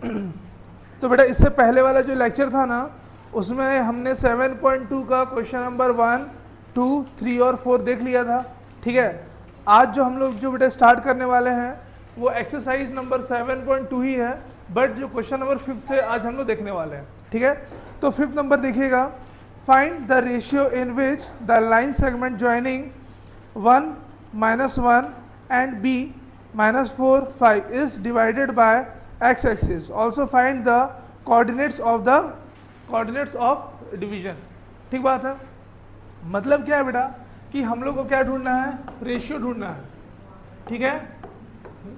तो बेटा इससे पहले वाला जो लेक्चर था ना, उसमें हमने 7.2 का क्वेश्चन नंबर 1, 2, 3 और 4 देख लिया था। ठीक है, आज जो हम लोग जो बेटा स्टार्ट करने वाले हैं वो एक्सरसाइज नंबर 7.2 ही है, बट जो क्वेश्चन नंबर 5 से आज हम लोग देखने वाले हैं। ठीक है, तो 5th नंबर देखिएगा, find the ratio in which the line segment joining 1, -1 and b -4, 5 is divided by x axis. Also find the coordinates of division. ठीक बात है, मतलब क्या है बेटा कि हम लोग को क्या ढूंढना है, रेशियो ढूंढना है। ठीक है,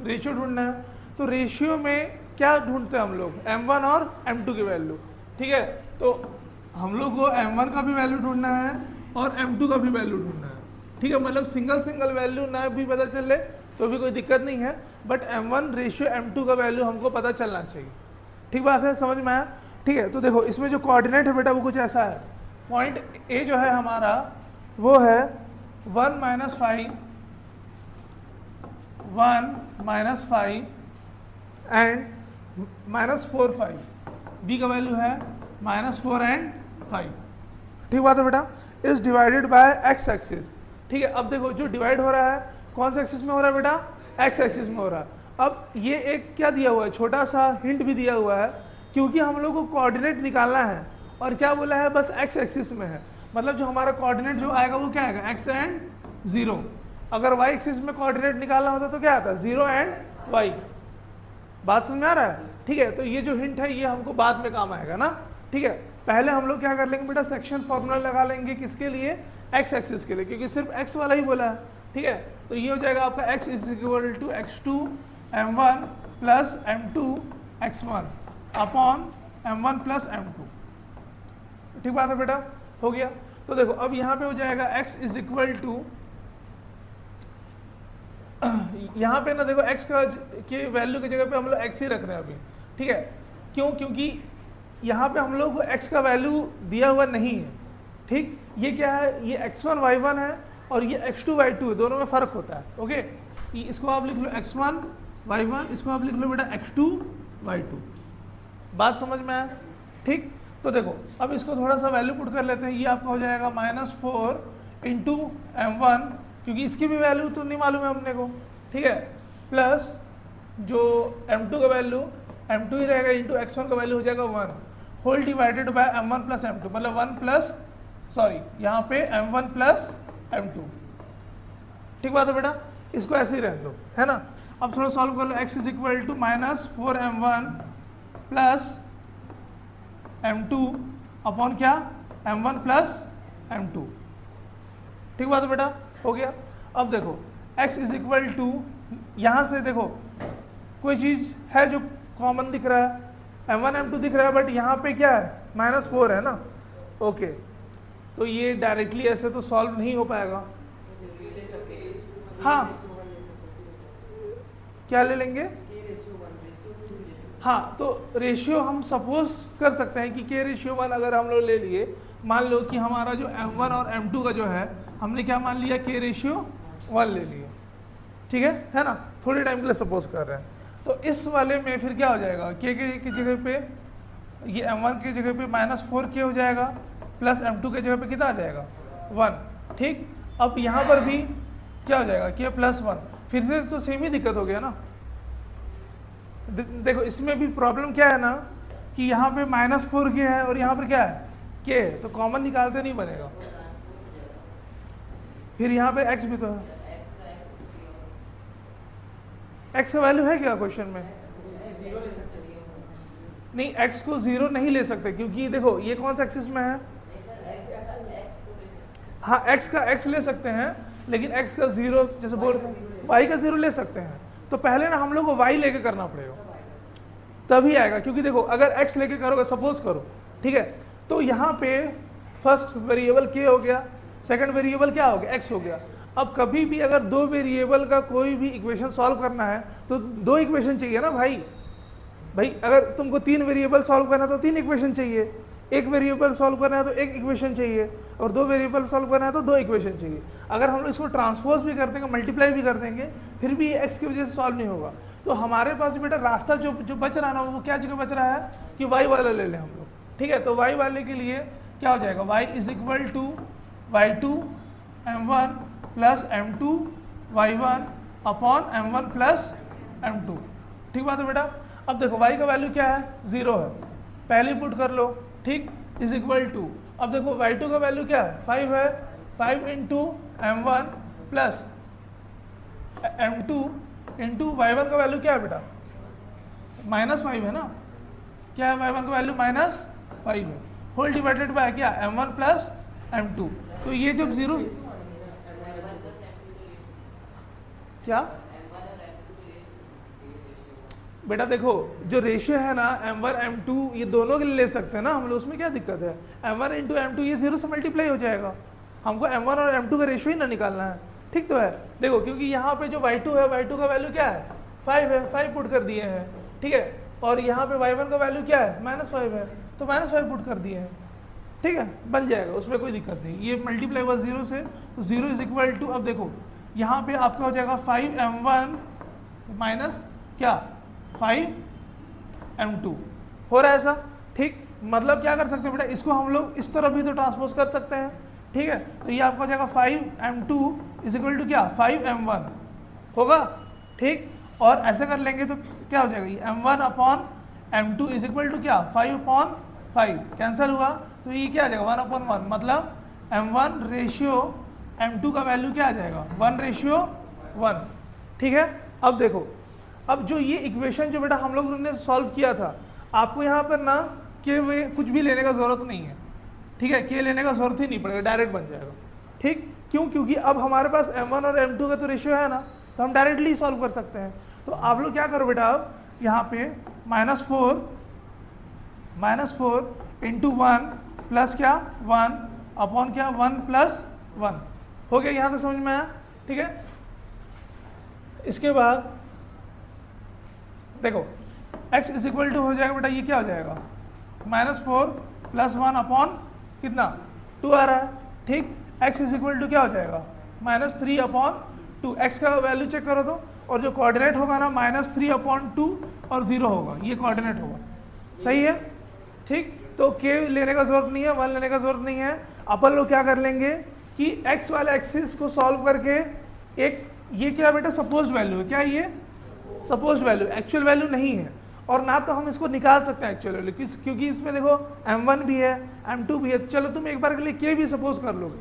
रेशियो ढूंढना है। तो रेशियो में क्या ढूंढते हैं हम लोग, m1 और m2 की वैल्यू। ठीक है, तो हम लोग को m1 का भी वैल्यू ढूंढना है और m2 का भी वैल्यू ढूंढना है। ठीक है, मतलब सिंगल वैल्यू ना भी पता चले तो भी कोई दिक्कत नहीं है, बट m1 रेशियो m2 का वैल्यू हमको पता चलना चाहिए। ठीक बात है, समझ में आया। ठीक है, तो देखो इसमें जो कोऑर्डिनेट है बेटा वो कुछ ऐसा है, पॉइंट ए जो है हमारा वो है 1 - 5, 1 - 5 एंड -4, 5। बी का वैल्यू है -4 एंड 5। ठीक बात है बेटा, is divided by x axis. ठीक है, अब देखो जो डिवाइड हो रहा है कौन सा एक्सिस में हो रहा है बेटा, एक्स एक्सिस में हो रहा है। अब ये एक क्या दिया हुआ है, छोटा सा हिंट भी दिया हुआ है, क्योंकि हम लोग को कोऑर्डिनेट निकालना है और क्या बोला है, बस एक्स एक्सिस में है। मतलब जो हमारा कोऑर्डिनेट जो आएगा वो क्या आएगा, एक्स एंड 0। अगर वाई एक्सिस में कोऑर्डिनेट निकालना होता तो क्या आता, 0 एंड वाई। बात समझ में आ रहा है। ठीक है, तो ये जो हिंट है ये हमको बाद में काम आएगा ना। ठीक है, पहले हम लोग क्या कर लेंगे बेटा, सेक्शन फॉर्मूला लगा लेंगे, किसके लिए, एक्स एक्सिस के लिए, क्योंकि सिर्फ एक्स वाला ही बोला है। ठीक है, तो ये हो जाएगा आपका x = x2 m1 + m2 x1 upon m1 + m2। ठीक बात है बेटा, हो गया। तो देखो अब यहाँ पे हो जाएगा x = यहाँ पे ना देखो x का के वैल्यू की जगह पे हम लोग x ही रख रहे हैं अभी। ठीक है, क्यों, क्योंकि यहाँ पे हम लोग को x का वैल्यू दिया हुआ नहीं है। ठीक, ये क्या है, ये x1 y1 है और ये x2 y2 है, दोनों में फ़र्क होता है। ओके, इसको आप लिख लो x1 y1, इसको आप लिख लो बेटा x2 y2। बात समझ में आया। ठीक, तो देखो अब इसको थोड़ा सा वैल्यू पुट कर लेते हैं। ये आपका हो जाएगा -4 × m1, क्योंकि इसकी भी वैल्यू तो नहीं मालूम है अपने को। ठीक है, प्लस जो m2 का वैल्यू m2 ही रहेगा, इंटू x1 का वैल्यू हो जाएगा 1 whole divided by m1 + m2, मतलब 1 + यहाँ पे m1 + m2। ठीक बात है बेटा, इसको ऐसे ही रहने दो, है ना। अब थोड़ा सॉल्व कर लो, x = -4m1 + m2 अपॉन क्या, m1 + m2। ठीक बात है बेटा, हो गया। अब देखो x = यहाँ से देखो कोई चीज़ है जो कॉमन दिख रहा है, m1 m2 दिख रहा है, बट यहाँ पे क्या है, -4 है ना। ओके, तो ये डायरेक्टली ऐसे तो सॉल्व नहीं हो पाएगा। हाँ, क्या ले लेंगे, हाँ, तो रेशियो हम सपोज कर सकते हैं कि k/1 अगर हम लोग ले लिए, मान लो कि हमारा जो m1 और m2 का जो है हमने क्या मान लिया, k/1 ले लिया। ठीक है ना, थोड़े टाइम के लिए सपोज कर रहे हैं। तो इस वाले में फिर क्या हो जाएगा, k की जगह पे, ये m1 की जगह पे -4k हो जाएगा, प्लस m2 की जगह पे कितना आ जाएगा, 1। ठीक, अब यहाँ पर भी क्या हो जाएगा, k + 1, फिर से तो सेम ही दिक्कत हो गया ना। देखो इसमें भी प्रॉब्लम क्या है ना, कि यहाँ पे -4k है और यहाँ पर क्या है, k है, तो कॉमन निकालते नहीं बनेगा। फिर यहाँ पे x भी तो है, x का वैल्यू है क्या क्वेश्चन में, नहीं, x को 0 नहीं ले सकते, क्योंकि देखो ये कौन सा एक्सिस में है, हाँ, x का x ले सकते हैं, लेकिन x का 0 जैसे बोल रहे हैं, y का 0 ले सकते हैं। तो पहले ना हम लोग को y लेके करना पड़ेगा, तभी आएगा। क्योंकि देखो अगर x लेके करोगे, सपोज करो, ठीक है, तो यहाँ पे फर्स्ट वेरिएबल k हो गया, सेकंड वेरिएबल क्या हो गया, x हो गया। अब कभी भी अगर दो वेरिएबल का कोई भी इक्वेशन सॉल्व करना है तो दो इक्वेशन चाहिए ना भाई। अगर तुमको 3 वेरिएबल सॉल्व करना है तो 3 इक्वेशन चाहिए, एक वेरिएबल सॉल्व करना है तो एक इक्वेशन चाहिए, और 2 वेरिएबल सॉल्व करना है तो 2 इक्वेशन चाहिए। अगर हम लोग इसको ट्रांसपोज भी कर देंगे, मल्टीप्लाई भी कर देंगे, फिर भी x की वजह से सॉल्व नहीं होगा। तो हमारे पास बेटा रास्ता जो जो बच रहा है ना, वो क्या जगह बच रहा है कि y वाला ले लें हम लोग, ठीक है। तो y वाले के लिए क्या हो जाएगा, y is equal to y2 m1 plus m2 y1 upon m1 plus m2, ठीक बात है बेटा। अब देखो y का वैल्यू क्या है, 0 है, पहले पुट कर लो, ठीक, इज इक्वल टू, अब देखो y2 का वैल्यू क्या है, 5 है, 5 into m1 plus m2 into y1 का वैल्यू क्या है बेटा, -5 है ना, क्या है y1 का वैल्यू -5 है, होल डिवाइडेड बाय क्या, m1 प्लस m2। तो ये जब 0 क्या बेटा, देखो जो रेशियो है ना m1 m2 ये दोनों के लिए ले सकते हैं ना हम लोग, उसमें क्या दिक्कत है, m1 इंटू m2 ये 0 से मल्टीप्लाई हो जाएगा, हमको m1 और m2 का रेशियो ही ना निकालना है, ठीक तो है। देखो क्योंकि यहाँ पे जो y2 है, y2 का वैल्यू क्या है, 5 है, 5 पुट कर दिए हैं, ठीक है, और यहाँ पे y1 का वैल्यू क्या है, -5 है, तो -5 पुट कर दिए हैं, ठीक है, बन जाएगा, उसमें कोई दिक्कत नहीं, ये मल्टीप्लाई हुआ 0 से, तो 0 इज इक्वल टू, अब देखो यहाँ पे आपका हो जाएगा 5m1 माइनस क्या 5m2, हो रहा है ऐसा, ठीक। मतलब क्या कर सकते हैं बेटा, इसको हम लोग इस तरफ भी तो ट्रांसपोज कर सकते हैं, ठीक है। तो ये आपका हो जाएगा 5m2 इज इक्वल टू क्या 5m1 होगा, ठीक। और ऐसे कर लेंगे तो क्या हो जाएगा, ये m1 upon m2 is equal to क्या 5/5, कैंसिल हुआ, तो ये क्या आ जाएगा 1/1, मतलब m1 रेशियो m2 का वैल्यू क्या आ जाएगा 1:1, ठीक है। अब देखो, अब जो ये इक्वेशन जो बेटा हम लोग ने सॉल्व किया था, आपको यहाँ पर ना के वे कुछ भी लेने का ज़रूरत नहीं है, ठीक है, के लेने का ज़रूरत ही नहीं पड़ेगा, डायरेक्ट बन जाएगा, ठीक। क्यों, क्योंकि अब हमारे पास m1 और m2 का तो रेशियो है ना, तो हम डायरेक्टली सॉल्व कर सकते हैं। तो आप लोग क्या करो बेटा, अब यहाँ पे -4 इंटू 1 प्लस क्या 1 अपॉन क्या 1 प्लस 1, हो गया, यहाँ तक समझ में आया, ठीक है। इसके बाद देखो x इज इक्वल टू हो जाएगा बेटा, ये क्या हो जाएगा -4 प्लस 1 अपॉन कितना 2 आ रहा है, ठीक। x इज इक्वल टू क्या हो जाएगा -3/2, x का वैल्यू चेक करो तो, और जो कोऑर्डिनेट होगा ना -3/2 और 0 होगा, ये कोऑर्डिनेट होगा, सही है, ठीक। तो k लेने का जरूरत नहीं है, 1 लेने का जरूरत नहीं है, अपन लोग क्या कर लेंगे कि x वाले एक्सिस को सॉल्व करके एक, ये क्या बेटा सपोज्ड वैल्यू है, क्या ये सपोज्ड वैल्यू, एक्चुअल वैल्यू नहीं है, और ना तो हम इसको निकाल सकते हैं एक्चुअल वैल्यू, क्योंकि इसमें देखो m1 भी है m2 भी है। चलो तुम एक बार के लिए k भी सपोज कर लोगे,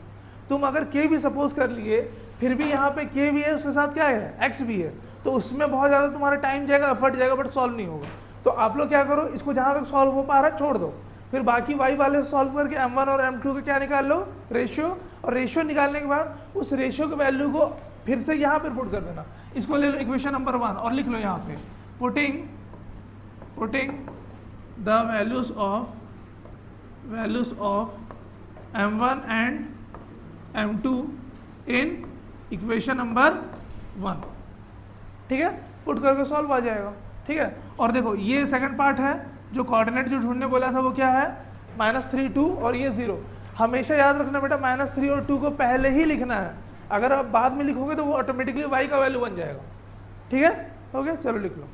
तुम अगर k भी सपोज कर लिए, फिर भी यहाँ पे k भी है, उसके साथ क्या है x भी है, तो उसमें बहुत ज़्यादा तुम्हारा टाइम जाएगा, एफर्ट जाएगा, बट सॉल्व नहीं होगा। तो आप लोग क्या करो, इसको जहाँ तक सॉल्व हो पा रहा है छोड़ दो, फिर बाकी y वाले सॉल्व करके m1 और m2 का क्या निकाल लो, रेशियो, और रेशियो निकालने के बाद उस रेशियो के वैल्यू को फिर से यहाँ पर पुट कर देना, इसको ले लो इक्वेशन नंबर 1 और लिख लो यहाँ पे, putting the values of m1 and m2 in equation number 1, ठीक है, पुट करके सॉल्व आ जाएगा, ठीक है। और देखो ये सेकंड पार्ट है, जो कोऑर्डिनेट जो ढूंढने बोला था वो क्या है -3 2 और ये 0, हमेशा याद रखना बेटा -3 और 2 को पहले ही लिखना है, अगर आप बाद में लिखोगे तो वो ऑटोमेटिकली y का वैल्यू बन जाएगा, ठीक है, हो गया, चलो लिख लो।